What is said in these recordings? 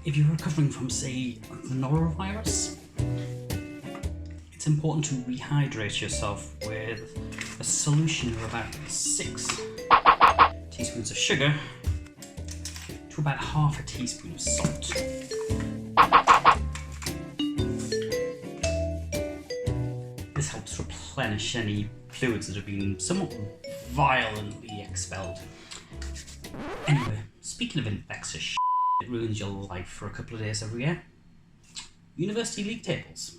If you're recovering from, say, norovirus, it's important to rehydrate yourself with a solution of about 6 teaspoons of sugar to about half a teaspoon of salt. This helps replenish any fluids that have been somewhat violently expelled. Anyway, speaking of infectious shit that ruins your life for a couple of days every year, university league tables.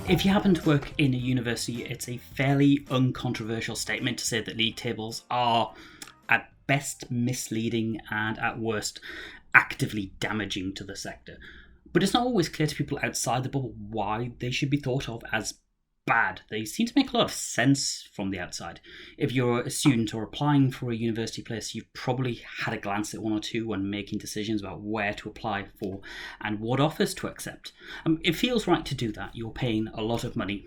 If you happen to work in a university, it's a fairly uncontroversial statement to say that league tables are at best misleading and at worst actively damaging to the sector. But it's not always clear to people outside the bubble why they should be thought of as bad. They seem to make a lot of sense from the outside. If you're a student or applying for a university place, you've probably had a glance at one or two when making decisions about where to apply for and what offers to accept. It feels right to do that. You're paying a lot of money,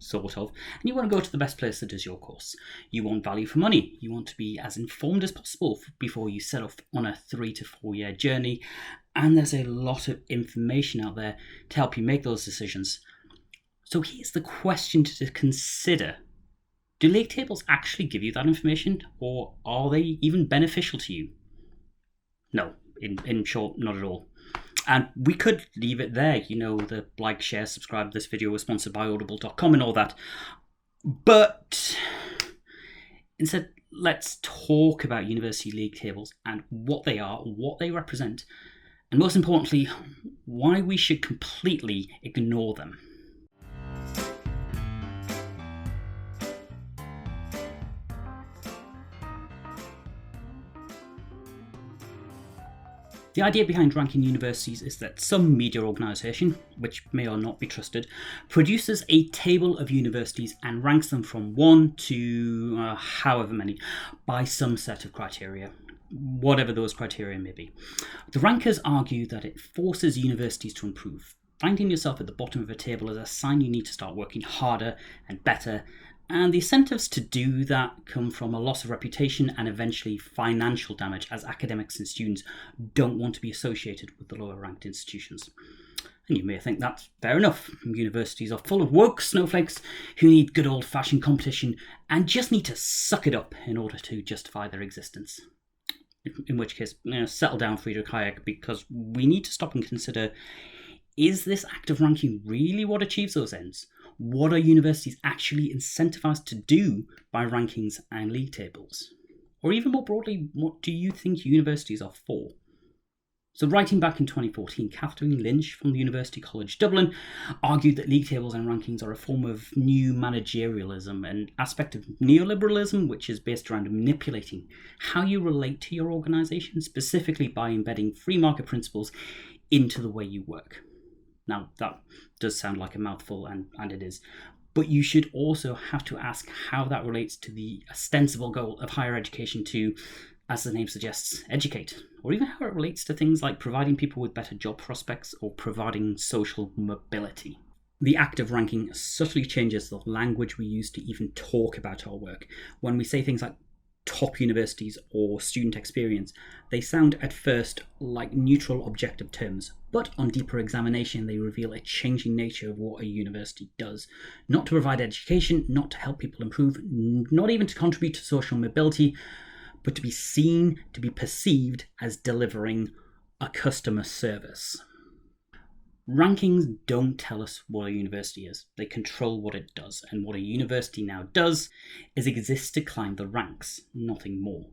sort of, and you want to go to the best place that does your course. You want value for money. You want to be as informed as possible before you set off on a 3 to 4 year journey, and there's a lot of information out there to help you make those decisions. So here's the question to consider. Do league tables actually give you that information, or are they even beneficial to you? No, in short, not at all. And we could leave it there. You know, the like, share, subscribe. This video was sponsored by audible.com and all that. But instead, let's talk about university league tables and what they are, what they represent, and most importantly, why we should completely ignore them. The idea behind ranking universities is that some media organisation, which may or not be trusted, produces a table of universities and ranks them from 1 to however many by some set of criteria, whatever those criteria may be. The rankers argue that it forces universities to improve. Finding yourself at the bottom of a table is a sign you need to start working harder and better, and the incentives to do that come from a loss of reputation and eventually financial damage, as academics and students don't want to be associated with the lower ranked institutions. And you may think that's fair enough. Universities are full of woke snowflakes who need good old fashioned competition and just need to suck it up in order to justify their existence. In which case, settle down, Friedrich Hayek, because we need to stop and consider, is this act of ranking really what achieves those ends? What are universities actually incentivized to do by rankings and league tables? Or even more broadly, what do you think universities are for? So writing back in 2014, Catherine Lynch from the University College Dublin argued that league tables and rankings are a form of new managerialism, an aspect of neoliberalism which is based around manipulating how you relate to your organisation, specifically by embedding free market principles into the way you work. Now, that does sound like a mouthful, and it is. But you should also have to ask how that relates to the ostensible goal of higher education to, as the name suggests, educate. Or even how it relates to things like providing people with better job prospects or providing social mobility. The act of ranking subtly changes the language we use to even talk about our work. When we say things like top universities or student experience, they sound at first like neutral objective terms, but on deeper examination they reveal a changing nature of what a university does. Not to provide education, not to help people improve, not even to contribute to social mobility, but to be seen, to be perceived as delivering a customer service. Rankings don't tell us what a university is. They control what it does, and what a university now does is exist to climb the ranks, nothing more.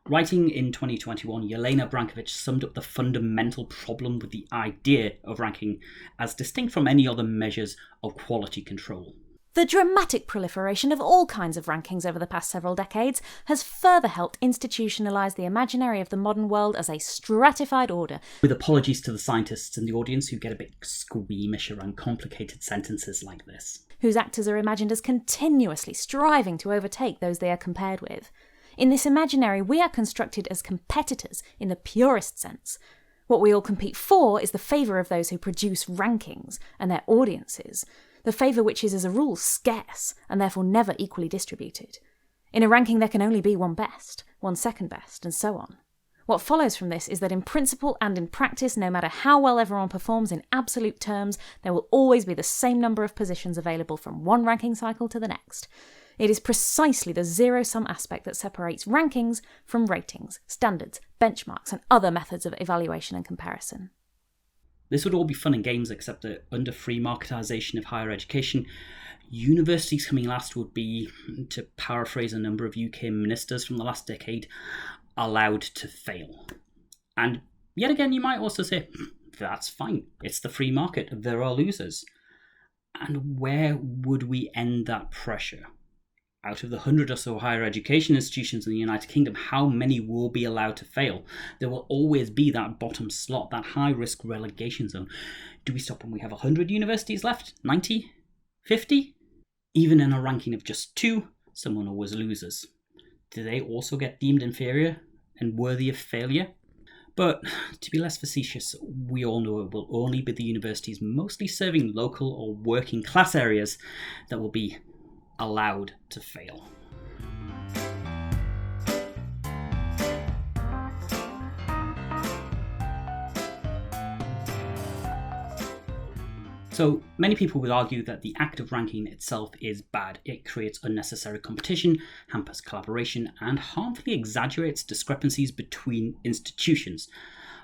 Writing in 2021, Jelena Brankovic summed up the fundamental problem with the idea of ranking as distinct from any other measures of quality control. The dramatic proliferation of all kinds of rankings over the past several decades has further helped institutionalise the imaginary of the modern world as a stratified order. With apologies to the scientists in the audience who get a bit squeamish around complicated sentences like this. Whose actors are imagined as continuously striving to overtake those they are compared with. In this imaginary, we are constructed as competitors in the purest sense. What we all compete for is the favour of those who produce rankings and their audiences, the favour which is as a rule scarce and therefore never equally distributed. In a ranking there can only be one best, one second best, and so on. What follows from this is that in principle and in practice, no matter how well everyone performs in absolute terms, there will always be the same number of positions available from one ranking cycle to the next. It is precisely the zero-sum aspect that separates rankings from ratings, standards, benchmarks, and other methods of evaluation and comparison. This would all be fun and games, except that under free marketisation of higher education, universities coming last would be, to paraphrase a number of UK ministers from the last decade, allowed to fail. And yet again, you might also say, that's fine, it's the free market, there are losers. And where would we end that pressure? Out of the 100 or so higher education institutions in the United Kingdom, how many will be allowed to fail? There will always be that bottom slot, that high-risk relegation zone. Do we stop when we have 100 universities left? 90? 50? Even in a ranking of just 2, someone always loses. Do they also get deemed inferior and worthy of failure? But to be less facetious, we all know it will only be the universities mostly serving local or working class areas that will be allowed to fail. So many people would argue that the act of ranking itself is bad. It creates unnecessary competition, hampers collaboration, and harmfully exaggerates discrepancies between institutions.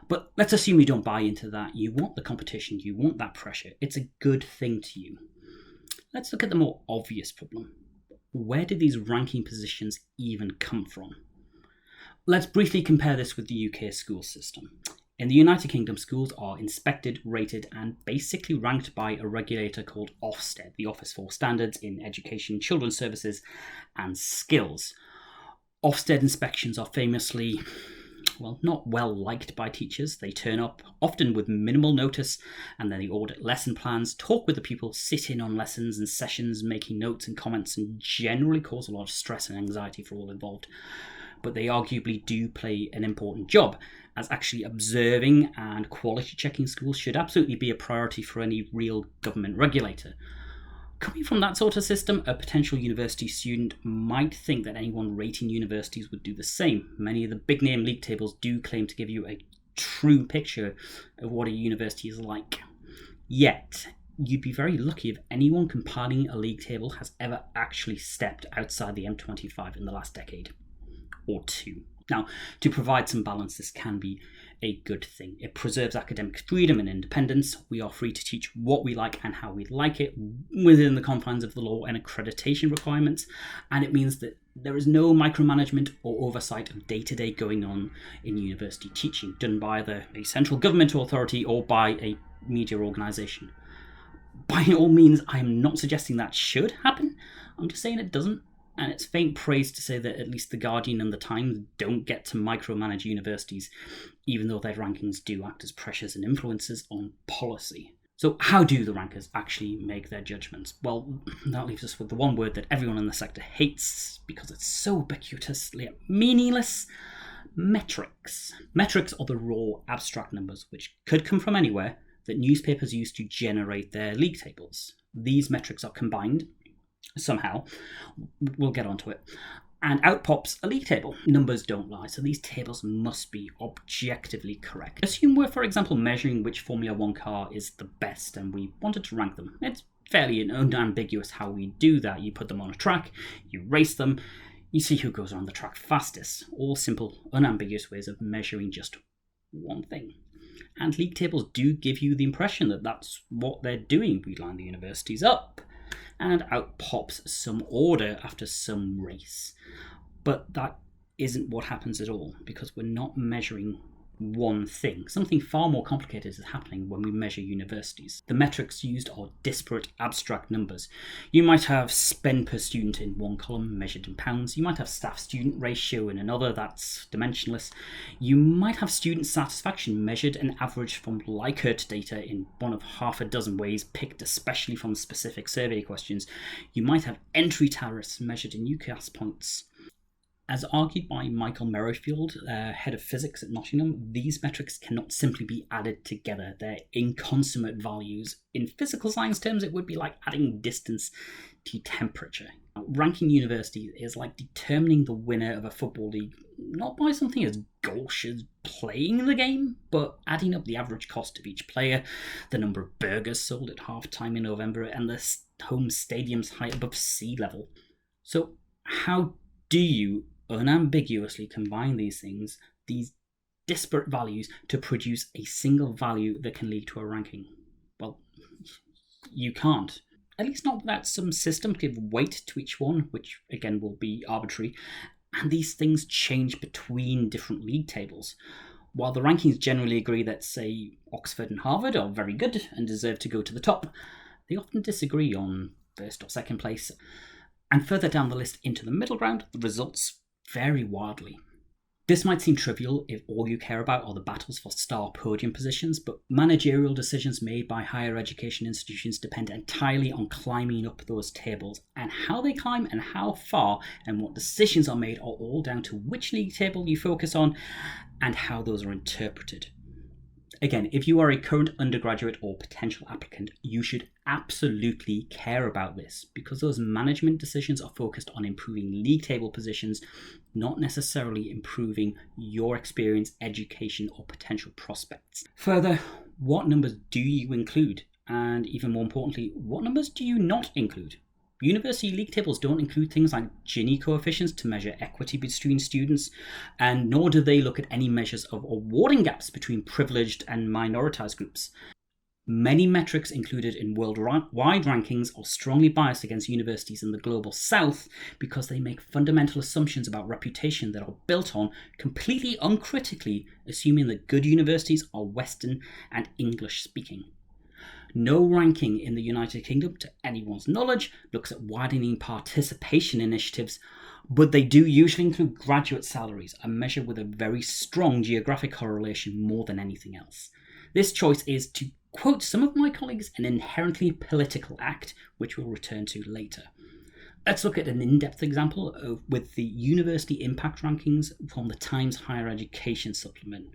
But let's assume you don't buy into that. You want the competition, you want that pressure. It's a good thing to you. Let's look at the more obvious problem. Where did these ranking positions even come from? Let's briefly compare this with the UK school system. In the United Kingdom, schools are inspected, rated, and basically ranked by a regulator called Ofsted, the Office for Standards in Education, Children's Services and Skills. Ofsted inspections are famously, not well liked by teachers. They turn up, often with minimal notice, and then they audit lesson plans, talk with the pupils, sit in on lessons and sessions, making notes and comments, and generally cause a lot of stress and anxiety for all involved. But they arguably do play an important job, as actually observing and quality checking schools should absolutely be a priority for any real government regulator. Coming from that sort of system, a potential university student might think that anyone rating universities would do the same. Many of the big name league tables do claim to give you a true picture of what a university is like. Yet, you'd be very lucky if anyone compiling a league table has ever actually stepped outside the M25 in the last decade or two. Now, to provide some balance, this can be a good thing. It preserves academic freedom and independence. We are free to teach what we like and how we like it within the confines of the law and accreditation requirements. And it means that there is no micromanagement or oversight of day-to-day going on in university teaching, done by either a central government authority or by a media organisation. By all means, I am not suggesting that should happen. I'm just saying it doesn't. And it's faint praise to say that at least The Guardian and The Times don't get to micromanage universities, even though their rankings do act as pressures and influences on policy. So how do the rankers actually make their judgments? Well, that leaves us with the one word that everyone in the sector hates because it's so ubiquitously meaningless: metrics. Metrics are the raw, abstract numbers, which could come from anywhere, that newspapers use to generate their league tables. These metrics are combined somehow, we'll get onto it, and out pops a league table. Numbers don't lie, so these tables must be objectively correct. Assume we're, for example, measuring which Formula 1 car is the best and we wanted to rank them. It's fairly unambiguous how we do that. You put them on a track, you race them, you see who goes around the track fastest. All simple, unambiguous ways of measuring just one thing. And league tables do give you the impression that that's what they're doing. We line the universities up, and out pops some order after some race. But that isn't what happens at all, because we're not measuring one thing. Something far more complicated is happening when we measure universities. The metrics used are disparate, abstract numbers. You might have spend per student in one column measured in pounds. You might have staff-student ratio in another, that's dimensionless. You might have student satisfaction measured and averaged from Likert data in one of half a dozen ways, picked especially from specific survey questions. You might have entry tariffs measured in UCAS points. As argued by Michael Merrifield, head of physics at Nottingham, these metrics cannot simply be added together. They're inconsummate values. In physical science terms, it would be like adding distance to temperature. Ranking universities is like determining the winner of a football league, not by something as gauche as playing the game, but adding up the average cost of each player, the number of burgers sold at half-time in November, and the home stadium's height above sea level. So how do you unambiguously combine these things, these disparate values, to produce a single value that can lead to a ranking? Well, you can't. At least not without some system to give weight to each one, which again will be arbitrary. And these things change between different league tables. While the rankings generally agree that, say, Oxford and Harvard are very good and deserve to go to the top, they often disagree on first or second place. And further down the list into the middle ground, the results vary wildly. This might seem trivial if all you care about are the battles for star podium positions, but managerial decisions made by higher education institutions depend entirely on climbing up those tables, and how they climb and how far and what decisions are made are all down to which league table you focus on and how those are interpreted. Again, if you are a current undergraduate or potential applicant, you should absolutely care about this, because those management decisions are focused on improving league table positions, not necessarily improving your experience, education, or potential prospects. Further, what numbers do you include? And even more importantly, what numbers do you not include? University league tables don't include things like Gini coefficients to measure equity between students, and nor do they look at any measures of awarding gaps between privileged and minoritized groups. Many metrics included in worldwide rankings are strongly biased against universities in the global south because they make fundamental assumptions about reputation that are built on, completely uncritically, assuming that good universities are Western and English speaking. No ranking in the United Kingdom, to anyone's knowledge, looks at widening participation initiatives, but they do usually include graduate salaries, a measure with a very strong geographic correlation more than anything else. This choice is, to quote some of my colleagues, an inherently political act, which we'll return to later. Let's look at an in-depth example with the University Impact Rankings from the Times Higher Education Supplement,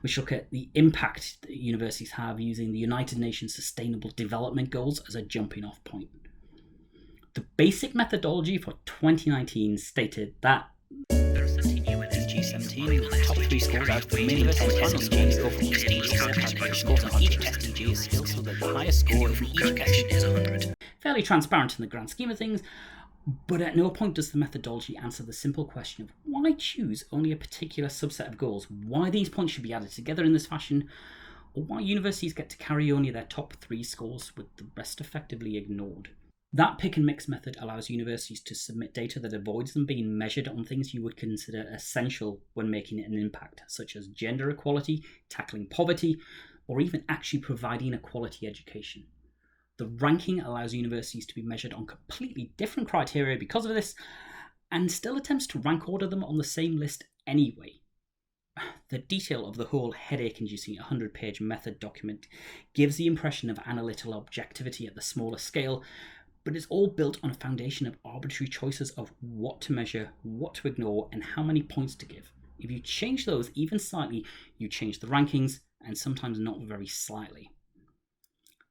which look at the impact that universities have using the United Nations Sustainable Development Goals as a jumping-off point. The basic methodology for 2019 stated that there are 17 new within G17, the top 3 scores out of the main event and final scores go from scores on each SDG is still so that the highest score from each question is 100. Fairly transparent in the grand scheme of things, but at no point does the methodology answer the simple question of why choose only a particular subset of goals, why these points should be added together in this fashion, or why universities get to carry only their top 3 scores with the rest effectively ignored. That pick and mix method allows universities to submit data that avoids them being measured on things you would consider essential when making an impact, such as gender equality, tackling poverty, or even actually providing a quality education. The ranking allows universities to be measured on completely different criteria because of this, and still attempts to rank order them on the same list anyway. The detail of the whole headache-inducing 100-page method document gives the impression of analytical objectivity at the smaller scale, but it's all built on a foundation of arbitrary choices of what to measure, what to ignore, and how many points to give. If you change those even slightly, you change the rankings, and sometimes not very slightly.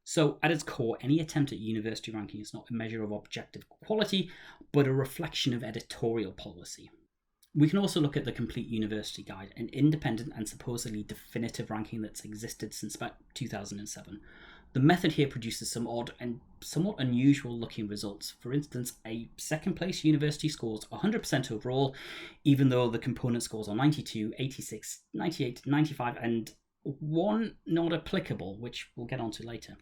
So, at its core, any attempt at university ranking is not a measure of objective quality, but a reflection of editorial policy. We can also look at the Complete University Guide, an independent and supposedly definitive ranking that's existed since about 2007. The method here produces some odd and somewhat unusual looking results. For instance, a second place university scores 100% overall, even though the component scores are 92, 86, 98, 95, and one not applicable, which we'll get onto later.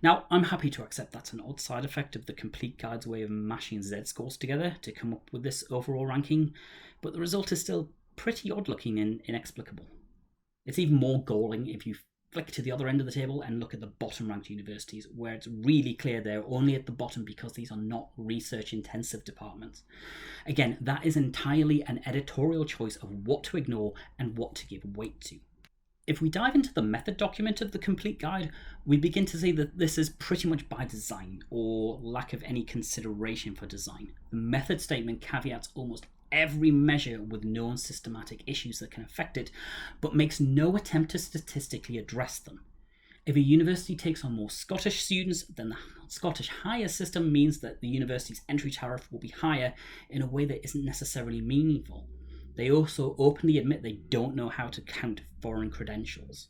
Now, I'm happy to accept that's an odd side effect of the Complete Guide's way of mashing Z-scores together to come up with this overall ranking, but the result is still pretty odd looking and inexplicable. It's even more galling if you flick to the other end of the table and look at the bottom ranked universities, where it's really clear they're only at the bottom because these are not research intensive departments. Again, that is entirely an editorial choice of what to ignore and what to give weight to. If we dive into the method document of the Complete Guide, we begin to see that this is pretty much by design, or lack of any consideration for design. The method statement caveats almost every measure with known systematic issues that can affect it, but makes no attempt to statistically address them. If a university takes on more Scottish students, then the Scottish higher system means that the university's entry tariff will be higher in a way that isn't necessarily meaningful. They also openly admit they don't know how to count foreign credentials.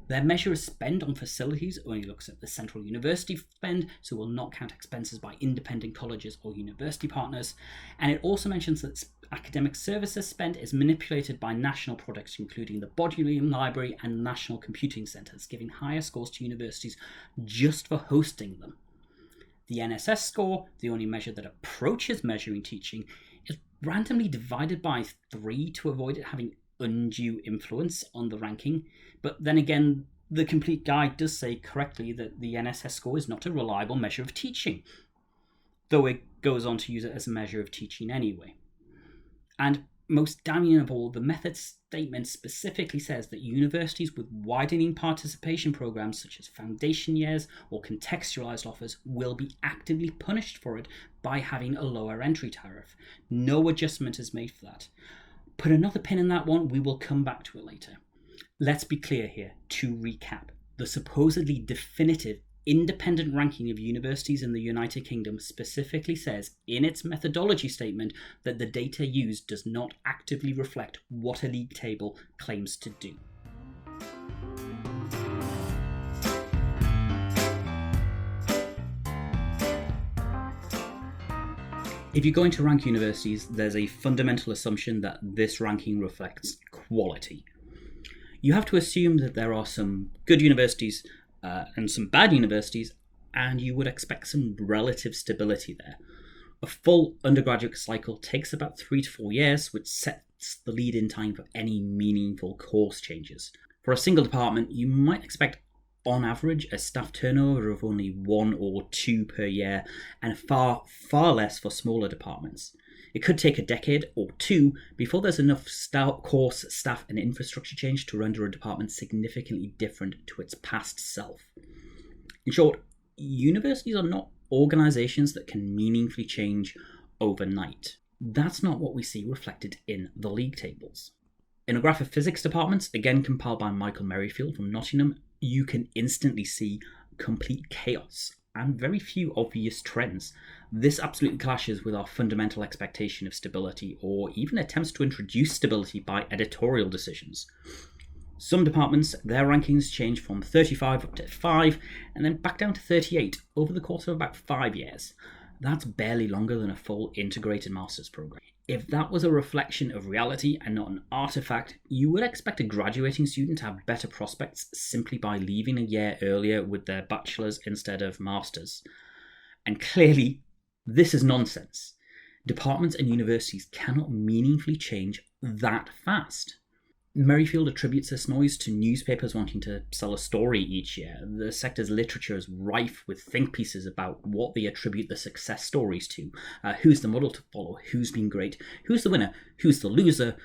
Their measure of spend on facilities only looks at the central university spend, so will not count expenses by independent colleges or university partners. And it also mentions that academic services spend is manipulated by national products, including the Bodleian Library and National Computing Centres, giving higher scores to universities just for hosting them. The NSS score, the only measure that approaches measuring teaching, is randomly divided by 3 to avoid it having undue influence on the ranking. But then again, the complete guide does say correctly that the NSS score is not a reliable measure of teaching, though it goes on to use it as a measure of teaching anyway. And most damning of all, the method statement specifically says that universities with widening participation programs such as foundation years or contextualized offers will be actively punished for it by having a lower entry tariff. No adjustment is made for that. Put another pin in that one, we will come back to it later. Let's be clear here, to recap. The supposedly definitive independent ranking of universities in the United Kingdom specifically says in its methodology statement that the data used does not actively reflect what a league table claims to do. If you're going to rank universities, there's a fundamental assumption that this ranking reflects quality. You have to assume that there are some good universities and some bad universities, and you would expect some relative stability there. A full undergraduate cycle takes about 3 to 4 years, which sets the lead-in time for any meaningful course changes. For a single department, you might expect on average a staff turnover of only 1 or 2 per year, and far less for smaller departments. It could take a decade or 2 before there's enough course, staff and infrastructure change to render a department significantly different to its past self. In short, universities are not organisations that can meaningfully change overnight. That's not what we see reflected in the league tables. In a graph of physics departments, again compiled by Michael Merrifield from Nottingham, you can instantly see complete chaos and very few obvious trends. This absolutely clashes with our fundamental expectation of stability, or even attempts to introduce stability by editorial decisions. Some departments, their rankings change from 35 up to 5, and then back down to 38 over the course of about 5 years. That's barely longer than a full integrated master's program. If that was a reflection of reality and not an artifact, you would expect a graduating student to have better prospects simply by leaving a year earlier with their bachelor's instead of master's. And clearly, this is nonsense. Departments and universities cannot meaningfully change that fast. Merrifield attributes this noise to newspapers wanting to sell a story each year. The sector's literature is rife with think pieces about what they attribute the success stories to. Who's the model to follow? Who's been great? Who's the winner? Who's the loser?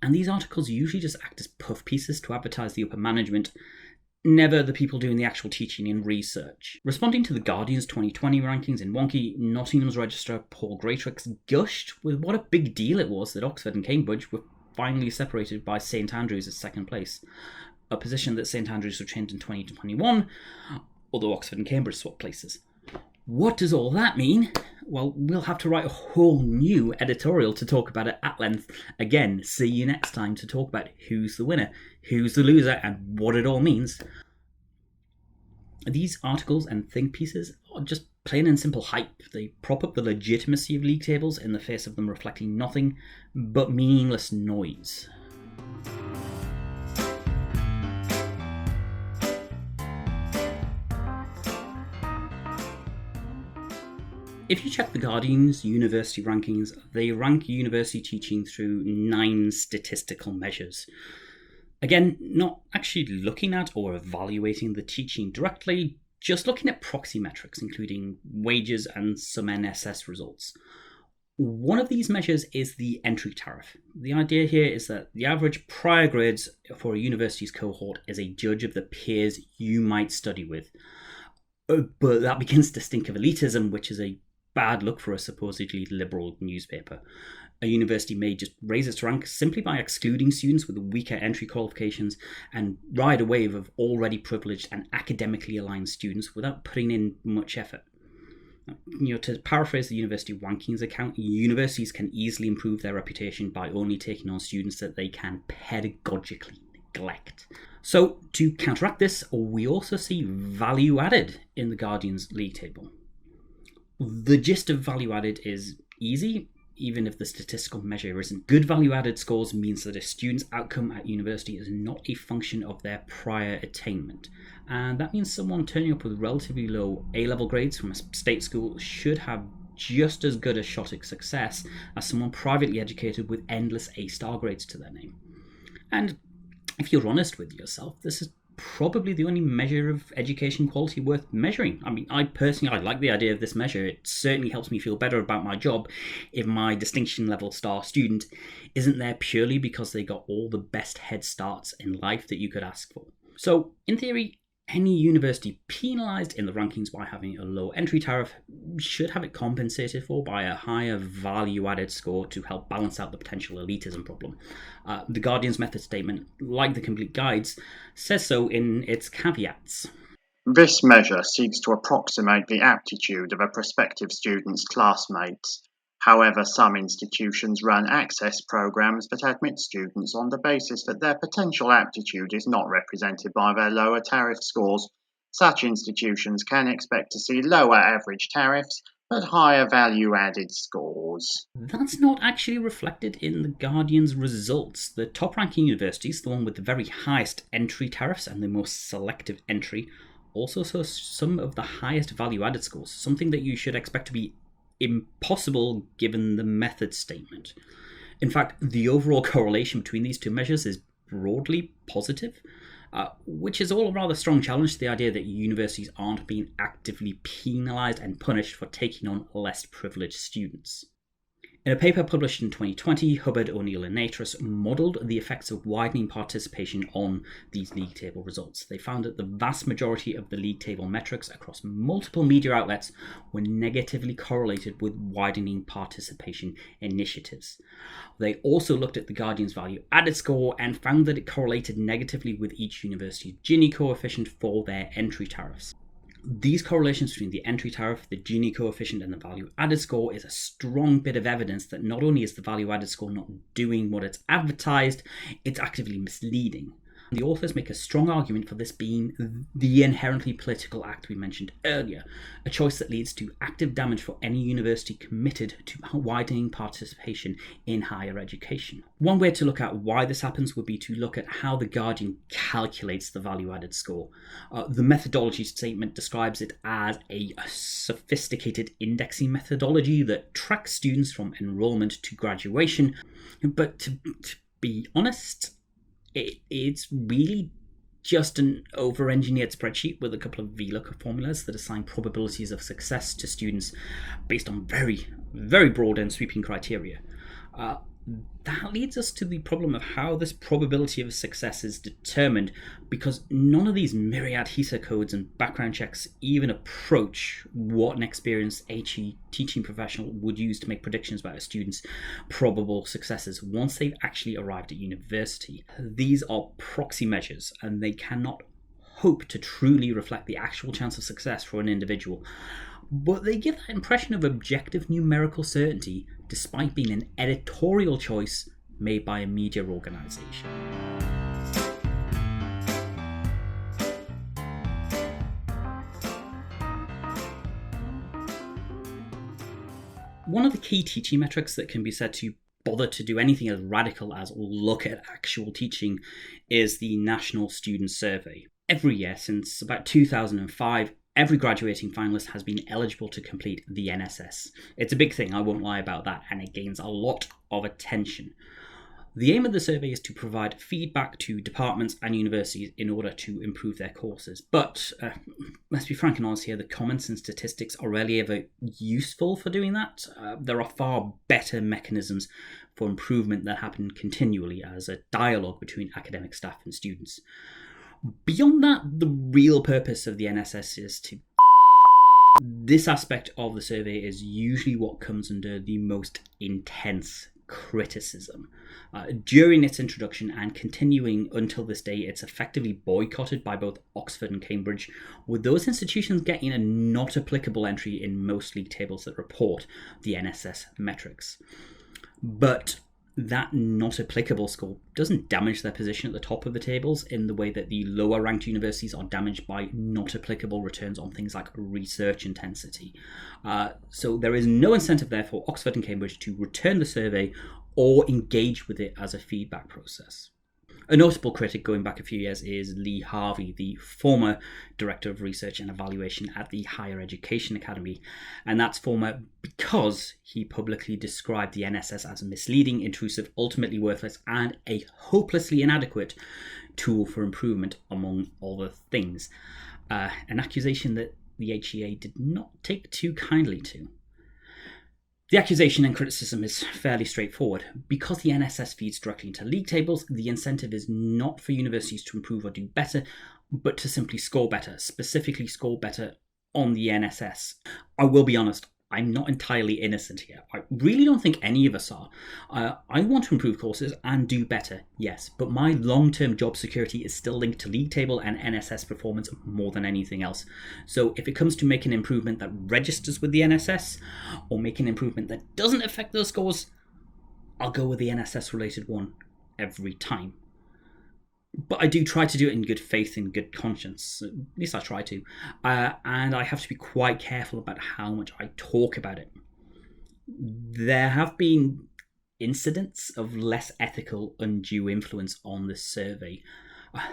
And these articles usually just act as puff pieces to advertise the upper management, never the people doing the actual teaching and research. Responding to the Guardian's 2020 rankings in Wonky, Nottingham's registrar Paul Greatrix gushed with what a big deal it was that Oxford and Cambridge were finally separated by St Andrews at second place, a position that St Andrews retained in 2021, although Oxford and Cambridge swapped places. What does all that mean? Well, we'll have to write a whole new editorial to talk about it at length. Again, see you next time to talk about who's the winner, who's the loser, and what it all means. These articles and think pieces are just plain and simple hype. They prop up the legitimacy of league tables in the face of them reflecting nothing but meaningless noise. If you check the Guardian's university rankings, they rank university teaching through 9 statistical measures. Again, not actually looking at or evaluating the teaching directly, just looking at proxy metrics, including wages and some NSS results. One of these measures is the entry tariff. The idea here is that the average prior grades for a university's cohort is a judge of the peers you might study with. But that begins to stink of elitism, which is a bad luck for a supposedly liberal newspaper. A university may just raise its rank simply by excluding students with weaker entry qualifications and ride a wave of already privileged and academically aligned students without putting in much effort. To paraphrase the University Rankings account, universities can easily improve their reputation by only taking on students that they can pedagogically neglect. So, to counteract this, we also see value added in the Guardian's league table. The gist of value added is easy, even if the statistical measure isn't. Good value-added scores means that a student's outcome at university is not a function of their prior attainment. And that means someone turning up with relatively low A-level grades from a state school should have just as good a shot at success as someone privately educated with endless A-star grades to their name. And if you're honest with yourself, this is probably the only measure of education quality worth measuring. I mean, I like the idea of this measure. It certainly helps me feel better about my job if my distinction level star student isn't there purely because they got all the best head starts in life that you could ask for. So, in theory, any university penalised in the rankings by having a low entry tariff should have it compensated for by a higher value-added score to help balance out the potential elitism problem. The Guardian's method statement, like the complete guides, says so in its caveats. This measure seeks to approximate the aptitude of a prospective student's classmates. However, some institutions run access programs that admit students on the basis that their potential aptitude is not represented by their lower tariff scores. Such institutions can expect to see lower average tariffs, but higher value-added scores. That's not actually reflected in the Guardian's results. The top-ranking universities, the one with the very highest entry tariffs and the most selective entry, also saw some of the highest value-added scores, something that you should expect to be impossible given the method statement. In fact, the overall correlation between these two measures is broadly positive, which is all a rather strong challenge to the idea that universities aren't being actively penalised and punished for taking on less privileged students. In a paper published in 2020, Hubbard, O'Neill and Natris modelled the effects of widening participation on these league table results. They found that the vast majority of the league table metrics across multiple media outlets were negatively correlated with widening participation initiatives. They also looked at the Guardian's value added score and found that it correlated negatively with each university's Gini coefficient for their entry tariffs. These correlations between the entry tariff, the Gini coefficient, and the value-added score is a strong bit of evidence that not only is the value-added score not doing what it's advertised, it's actively misleading. The authors make a strong argument for this being the inherently political act we mentioned earlier, a choice that leads to active damage for any university committed to widening participation in higher education. One way to look at why this happens would be to look at how the Guardian calculates the value-added score. The methodology statement describes it as a sophisticated indexing methodology that tracks students from enrollment to graduation, but to be honest, it's really just an over-engineered spreadsheet with a couple of VLOOKUP formulas that assign probabilities of success to students based on very, very broad and sweeping criteria. That leads us to the problem of how this probability of success is determined, because none of these myriad HESA codes and background checks even approach what an experienced HE teaching professional would use to make predictions about a student's probable successes once they've actually arrived at university. These are proxy measures, and they cannot hope to truly reflect the actual chance of success for an individual. But they give that impression of objective numerical certainty despite being an editorial choice made by a media organisation. One of the key teaching metrics that can be said to bother to do anything as radical as look at actual teaching is the National Student Survey. Every year since about 2005, every graduating finalist has been eligible to complete the NSS. It's a big thing, I won't lie about that, and it gains a lot of attention. The aim of the survey is to provide feedback to departments and universities in order to improve their courses. But let's be frank and honest here, the comments and statistics are rarely ever useful for doing that. There are far better mechanisms for improvement that happen continually as a dialogue between academic staff and students. Beyond that, the real purpose of the NSS is to This aspect of the survey is usually what comes under the most intense criticism. During its introduction and continuing until this day, it's effectively boycotted by both Oxford and Cambridge, with those institutions getting a not applicable entry in most league tables that report the NSS metrics. But that not applicable score doesn't damage their position at the top of the tables in the way that the lower ranked universities are damaged by not applicable returns on things like research intensity. So there is no incentive there for Oxford and Cambridge to return the survey or engage with it as a feedback process. A notable critic going back a few years is Lee Harvey, the former Director of Research and Evaluation at the Higher Education Academy. And that's former because he publicly described the NSS as misleading, intrusive, ultimately worthless, and a hopelessly inadequate tool for improvement, among other things. An accusation that the HEA did not take too kindly to. The accusation and criticism is fairly straightforward. Because the NSS feeds directly into league tables, the incentive is not for universities to improve or do better, but to simply score better, specifically score better on the NSS. I will be honest, I'm not entirely innocent here. I really don't think any of us are. I want to improve courses and do better, yes, but my long-term job security is still linked to league table and NSS performance more than anything else. So if it comes to making an improvement that registers with the NSS, or making an improvement that doesn't affect those scores, I'll go with the NSS-related one every time. But I do try to do it in good faith and good conscience. At least I try to. And I have to be quite careful about how much I talk about it. There have been incidents of less ethical, undue influence on this survey.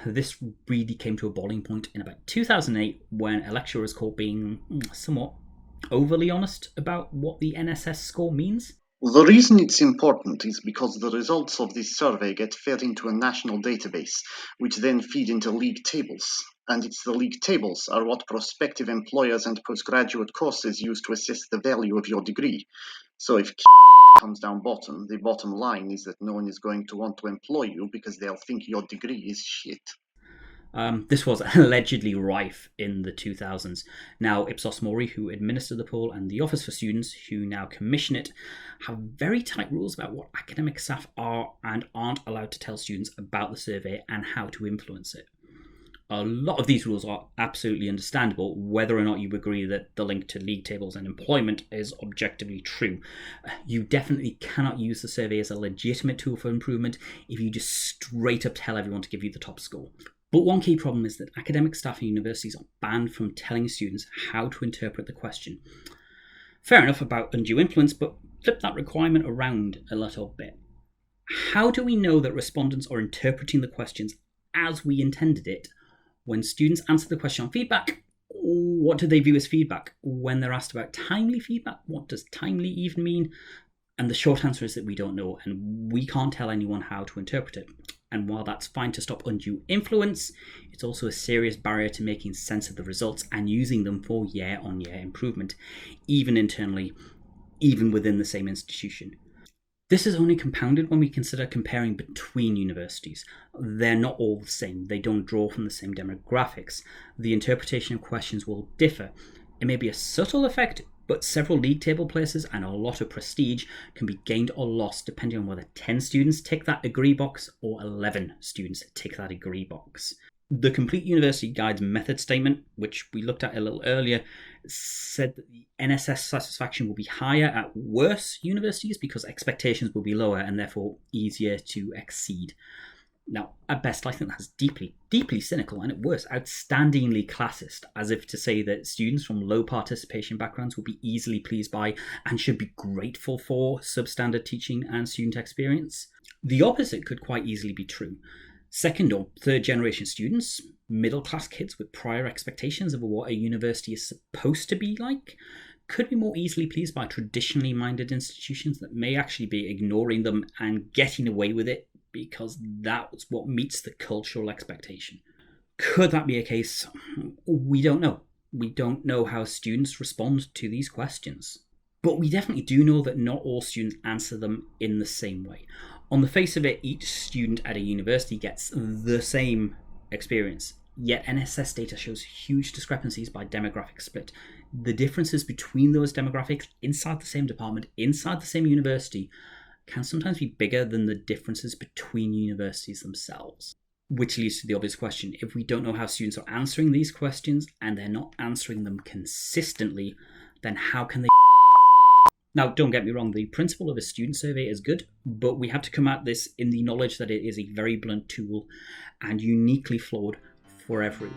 This really came to a boiling point in about 2008 when a lecturer was caught being somewhat overly honest about what the NSS score means. The reason it's important is because the results of this survey get fed into a national database, which then feed into league tables. And it's the league tables are what prospective employers and postgraduate courses use to assess the value of your degree. So if comes down bottom, the bottom line is that no one is going to want to employ you because they'll think your degree is shit. This was allegedly rife in the 2000s. Now, Ipsos Mori, who administer the poll, and the Office for Students, who now commission it, have very tight rules about what academic staff are and aren't allowed to tell students about the survey and how to influence it. A lot of these rules are absolutely understandable, whether or not you agree that the link to league tables and employment is objectively true. You definitely cannot use the survey as a legitimate tool for improvement if you just straight up tell everyone to give you the top score. But one key problem is that academic staff in universities are banned from telling students how to interpret the question. Fair enough about undue influence, but flip that requirement around a little bit. How do we know that respondents are interpreting the questions as we intended it? When students answer the question on feedback, what do they view as feedback? When they're asked about timely feedback, what does timely even mean? And the short answer is that we don't know, and we can't tell anyone how to interpret it. And while that's fine to stop undue influence, it's also a serious barrier to making sense of the results and using them for year-on-year improvement, even internally, even within the same institution. This is only compounded when we consider comparing between universities. They're not all the same. They don't draw from the same demographics. The interpretation of questions will differ. It may be a subtle effect, but several league table places and a lot of prestige can be gained or lost depending on whether 10 students tick that agree box or 11 students tick that agree box. The Complete University Guide's method statement, which we looked at a little earlier, said that the NSS satisfaction will be higher at worse universities because expectations will be lower and therefore easier to exceed. Now, at best, I think that's deeply, deeply cynical, and at worst, outstandingly classist, as if to say that students from low participation backgrounds will be easily pleased by and should be grateful for substandard teaching and student experience. The opposite could quite easily be true. Second or third generation students, middle class kids with prior expectations of what a university is supposed to be like, could be more easily pleased by traditionally minded institutions that may actually be ignoring them and getting away with it because that's what meets the cultural expectation. Could that be a case? We don't know. We don't know how students respond to these questions. But we definitely do know that not all students answer them in the same way. On the face of it, each student at a university gets the same experience. Yet NSS data shows huge discrepancies by demographic split. the differences between those demographics inside the same department, inside the same university, can sometimes be bigger than the differences between universities themselves. Which leads to the obvious question: if we don't know how students are answering these questions and they're not answering them consistently, then how can they? Now, don't get me wrong, the principle of a student survey is good, but we have to come at this in the knowledge that it is a very blunt tool and uniquely flawed for everyone.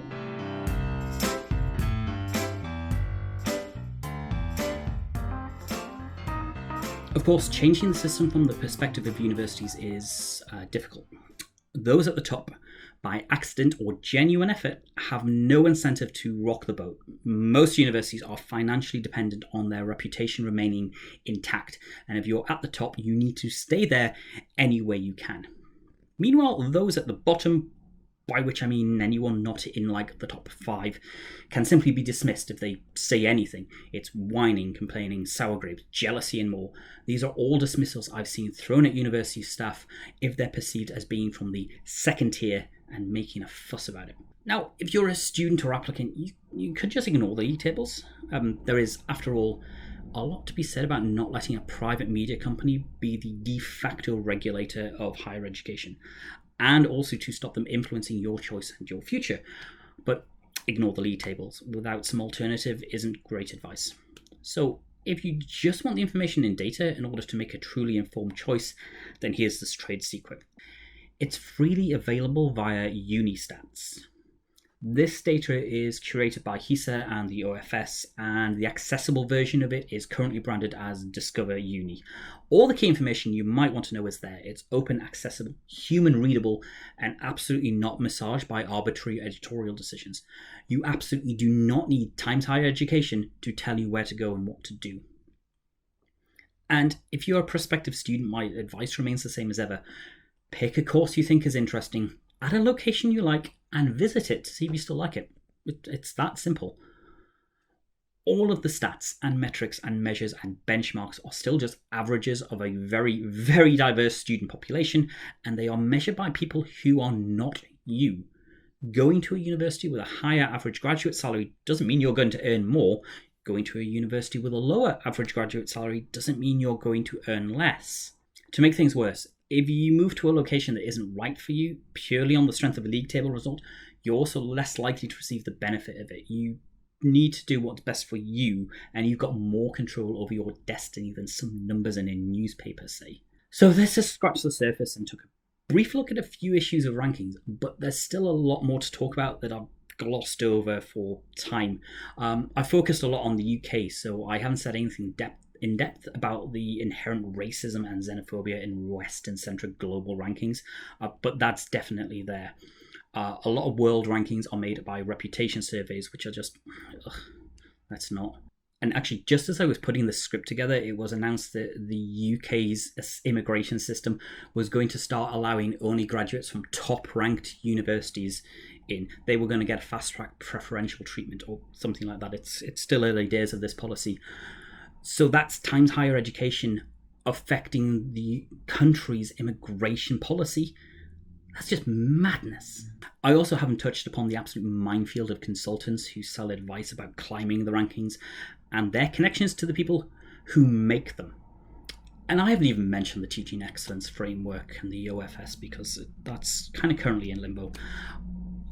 Of course, changing the system from the perspective of universities is difficult. Those at the top, by accident or genuine effort, have no incentive to rock the boat. Most universities are financially dependent on their reputation remaining intact, and if you're at the top, you need to stay there any way you can. Meanwhile, those at the bottom, by which I mean anyone not in like the top 5, can simply be dismissed if they say anything. It's whining, complaining, sour grapes, jealousy and more. These are all dismissals I've seen thrown at university staff if they're perceived as being from the second tier and making a fuss about it. Now, if you're a student or applicant, you could just ignore the tables. There is, after all, a lot to be said about not letting a private media company be the de facto regulator of higher education, and also to stop them influencing your choice and your future. But ignore the league tables. Without some alternative isn't great advice. So if you just want the information in data in order to make a truly informed choice, then here's this trade secret. It's freely available via Unistats. This data is curated by Hosier and the OFS, and the accessible version of it is currently branded as Discover Uni. All the key information you might want to know is there. It's open, accessible, human readable, and absolutely not massaged by arbitrary editorial decisions. You absolutely do not need Times Higher Education to tell you where to go and what to do. And if you're a prospective student, my advice remains the same as ever. Pick a course you think is interesting, at a location you like, and visit it to see if you still like it. It's that simple. All of the stats and metrics and measures and benchmarks are still just averages of a very, very diverse student population, and they are measured by people who are not you. Going to a university with a higher average graduate salary doesn't mean you're going to earn more. Going to a university with a lower average graduate salary doesn't mean you're going to earn less. To make things worse, if you move to a location that isn't right for you purely on the strength of a league table result, you're also less likely to receive the benefit of it. You need to do what's best for you, and you've got more control over your destiny than some numbers in a newspaper say. So this has scratched the surface and took a brief look at a few issues of rankings, but there's still a lot more to talk about that I've glossed over for time. I focused a lot on the UK, so I haven't said anything in depth about the inherent racism and xenophobia in Western-centric global rankings, but that's definitely there. A lot of world rankings are made by reputation surveys, which are just, let's not. And actually, just as I was putting the script together, it was announced that the UK's immigration system was going to start allowing only graduates from top-ranked universities in. They were going to get a fast-track preferential treatment or something like that. It's still early days of this policy. So that's Times Higher Education affecting the country's immigration policy. That's just madness. I also haven't touched upon the absolute minefield of consultants who sell advice about climbing the rankings and their connections to the people who make them. And I haven't even mentioned the Teaching Excellence Framework and the OFS because that's kind of currently in limbo.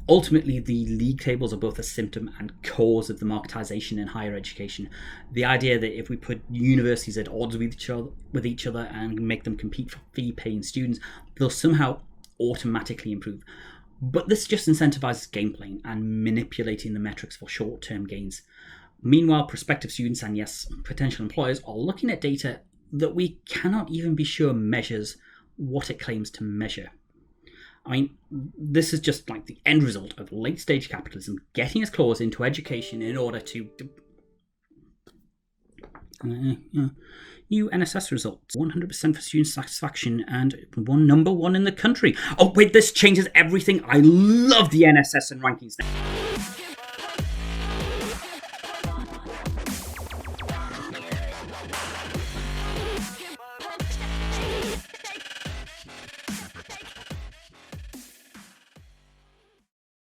Ultimately, the league tables are both a symptom and cause of the marketization in higher education. The idea that if we put universities at odds with each other and make them compete for fee-paying students, they'll somehow automatically improve. But this just incentivizes game playing and manipulating the metrics for short-term gains. Meanwhile, prospective students and yes, potential employers are looking at data that we cannot even be sure measures what it claims to measure. I mean, this is just like the end result of late-stage capitalism getting its claws into education in order to... New NSS results, 100% for student satisfaction and number one in the country. Oh wait, this changes everything. I love the NSS and rankings now.